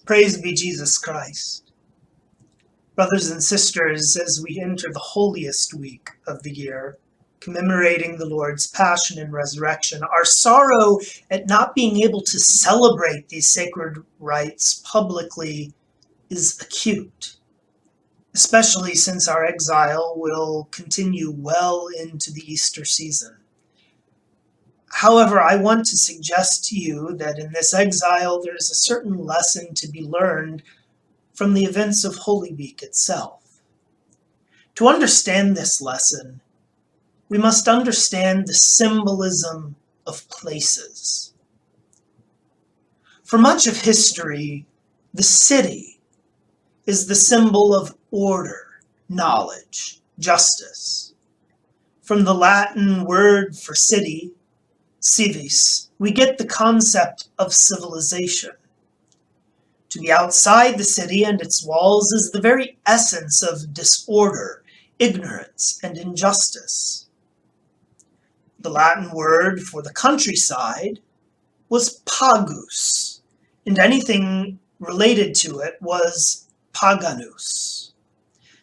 Praise be Jesus Christ. Brothers and sisters, as we enter the holiest week of the year, commemorating the Lord's passion and resurrection, our sorrow at not being able to celebrate these sacred rites publicly is acute, especially since our exile will continue well into the Easter season. However, I want to suggest to you that in this exile there is a certain lesson to be learned from the events of Holy Week itself. To understand this lesson, we must understand the symbolism of places. For much of history, the city is the symbol of order, knowledge, justice. From the Latin word for city, civis, we get the concept of civilization. To be outside the city and its walls is the very essence of disorder, ignorance, and injustice. The Latin word for the countryside was pagus, and anything related to it was paganus.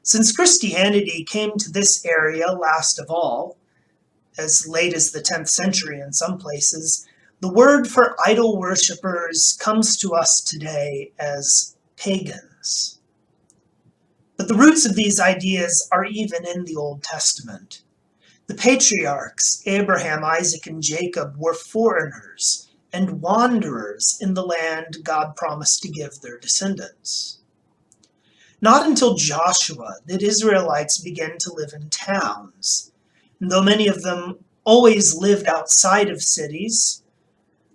Since Christianity came to this area last of all, as late as the 10th century in some places, the word for idol worshippers comes to us today as pagans. But the roots of these ideas are even in the Old Testament. The patriarchs, Abraham, Isaac, and Jacob, were foreigners and wanderers in the land God promised to give their descendants. Not until Joshua did Israelites begin to live in towns, and though many of them always lived outside of cities,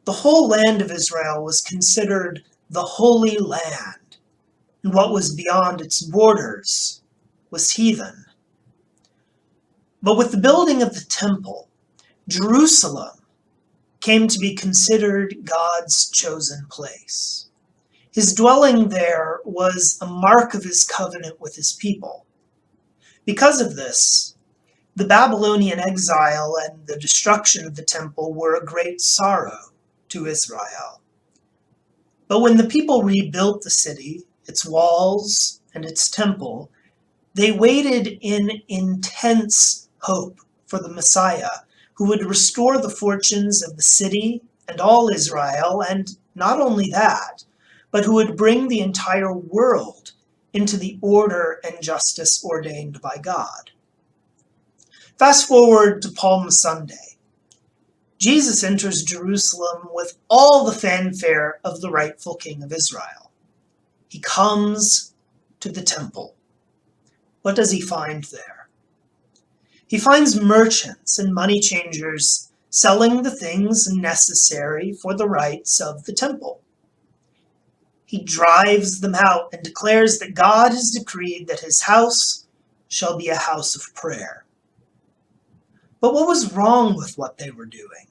the whole land of Israel was considered the Holy Land, and what was beyond its borders was heathen. But with the building of the temple, Jerusalem came to be considered God's chosen place. His dwelling there was a mark of his covenant with his people. Because of this, the Babylonian exile and the destruction of the temple were a great sorrow to Israel. But when the people rebuilt the city, its walls, and its temple, they waited in intense hope for the Messiah, who would restore the fortunes of the city and all Israel, and not only that, but who would bring the entire world into the order and justice ordained by God. Fast forward to Palm Sunday. Jesus enters Jerusalem with all the fanfare of the rightful king of Israel. He comes to the temple. What does he find there? He finds merchants and money changers selling the things necessary for the rites of the temple. He drives them out and declares that God has decreed that his house shall be a house of prayer. But what was wrong with what they were doing?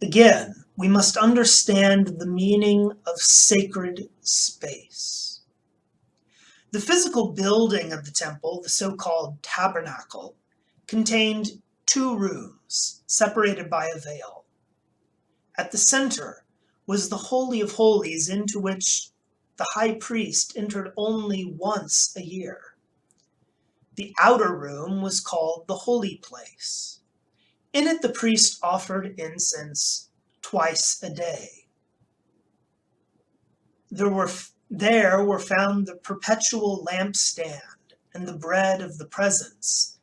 Again, we must understand the meaning of sacred space. The physical building of the temple, the so-called tabernacle, contained 2 rooms separated by a veil. At the center was the Holy of Holies, into which the high priest entered only once a year. The outer room was called the Holy Place. In it, the priest offered incense twice a day. There were found the perpetual lampstand and the bread of the presence.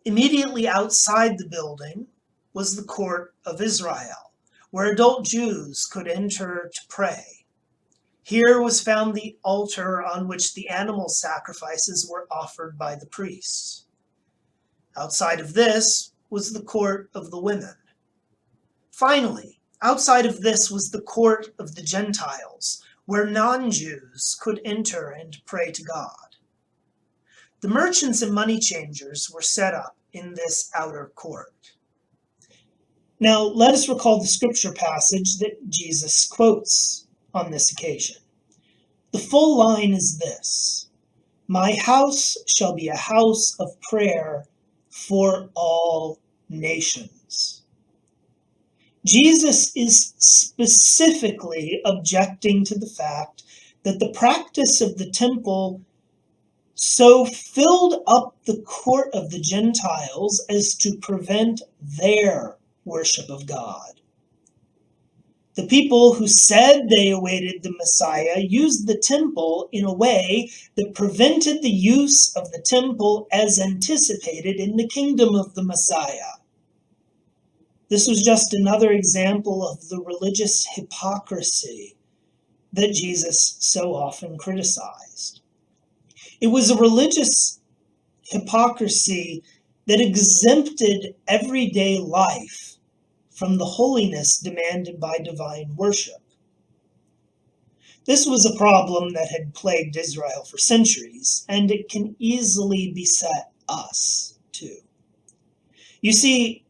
Immediately outside the building was the court of Israel, where adult Jews could enter to pray. Here was found the altar on which the animal sacrifices were offered by the priests. Outside of this was the court of the women. Finally, outside of this was the court of the Gentiles, where non-Jews could enter and pray to God. The merchants and money changers were set up in this outer court. Now, let us recall the scripture passage that Jesus quotes on this occasion. The full line is this: "My house shall be a house of prayer for all nations." Jesus is specifically objecting to the fact that the practice of the temple so filled up the court of the Gentiles as to prevent their worship of God. The people who said they awaited the Messiah used the temple in a way that prevented the use of the temple as anticipated in the kingdom of the Messiah. This was just another example of the religious hypocrisy that Jesus so often criticized. It was a religious hypocrisy that exempted everyday life from the holiness demanded by divine worship. This was a problem that had plagued Israel for centuries, and it can easily beset us too. You see,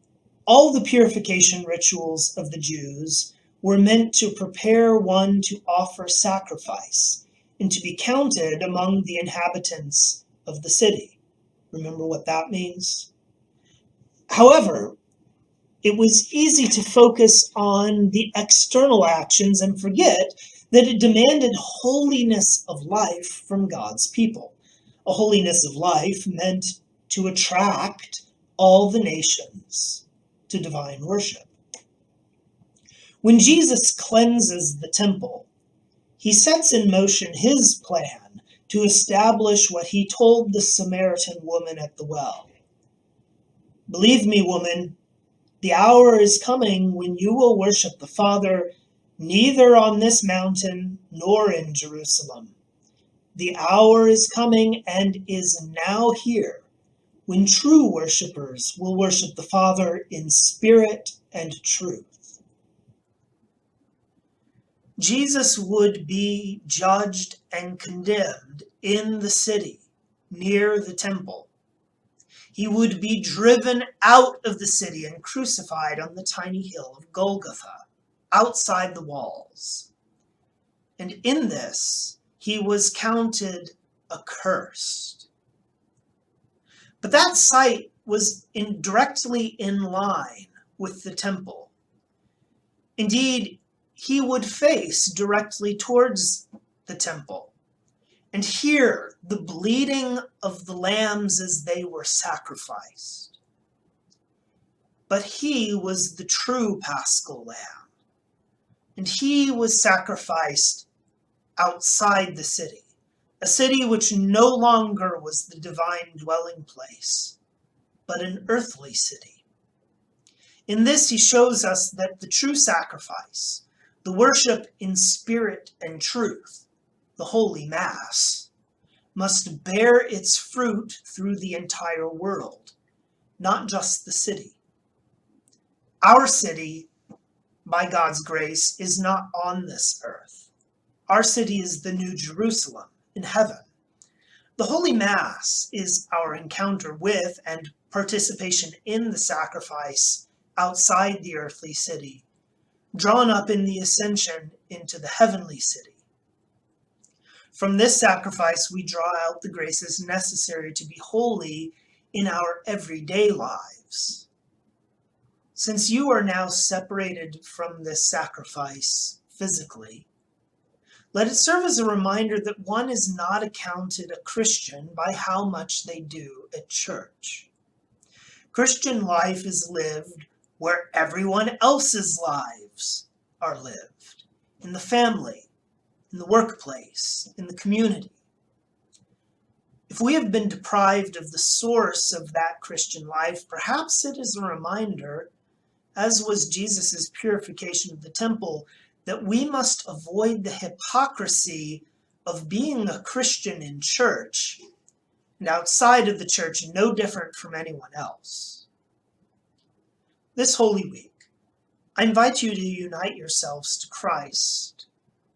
all the purification rituals of the Jews were meant to prepare one to offer sacrifice and to be counted among the inhabitants of the city. Remember what that means? However, it was easy to focus on the external actions and forget that it demanded holiness of life from God's people. A holiness of life meant to attract all the nations to divine worship. When Jesus cleanses the temple, he sets in motion his plan to establish what he told the Samaritan woman at the well. Believe me, woman, the hour is coming when you will worship the Father neither on this mountain nor in Jerusalem. The hour is coming and is now here when true worshipers will worship the Father in spirit and truth. Jesus would be judged and condemned in the city near the temple. He would be driven out of the city and crucified on the tiny hill of Golgotha, outside the walls. And in this, he was counted accursed. But that sight was directly in line with the temple. Indeed, he would face directly towards the temple and hear the bleating of the lambs as they were sacrificed. But he was the true Paschal Lamb, and he was sacrificed outside the city, a city which no longer was the divine dwelling place, but an earthly city. In this, he shows us that the true sacrifice, the worship in spirit and truth, the Holy Mass, must bear its fruit through the entire world, not just the city. Our city, by God's grace, is not on this earth. Our city is the New Jerusalem in heaven. The Holy Mass is our encounter with and participation in the sacrifice outside the earthly city, drawn up in the ascension into the heavenly city. From this sacrifice, we draw out the graces necessary to be holy in our everyday lives. Since you are now separated from this sacrifice physically, let it serve as a reminder that one is not accounted a Christian by how much they do at church. Christian life is lived where everyone else's lives are lived, in the family, in the workplace, in the community. If we have been deprived of the source of that Christian life, perhaps it is a reminder, as was Jesus' purification of the temple, that we must avoid the hypocrisy of being a Christian in church and outside of the church no different from anyone else. This Holy Week, I invite you to unite yourselves to Christ,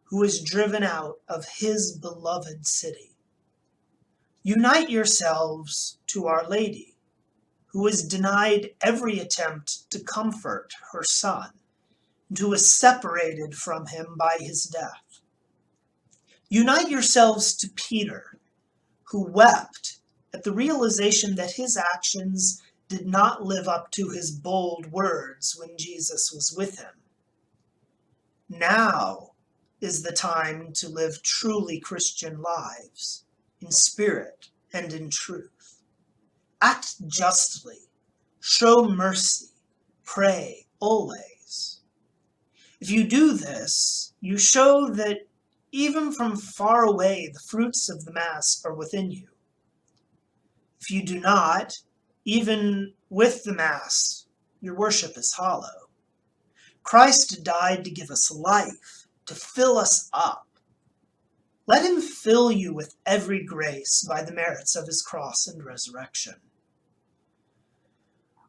who is driven out of his beloved city. Unite yourselves to Our Lady, who was denied every attempt to comfort her Son, and who was separated from him by his death. Unite yourselves to Peter, who wept at the realization that his actions did not live up to his bold words when Jesus was with him. Now is the time to live truly Christian lives, in spirit and in truth. Act justly, show mercy, pray always. If you do this, you show that even from far away the fruits of the Mass are within you. If you do not, even with the Mass, your worship is hollow. Christ died to give us life, to fill us up. Let him fill you with every grace by the merits of his cross and resurrection.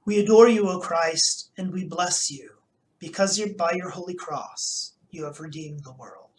We adore you, O Christ, and we bless you, because by your holy cross you have redeemed the world.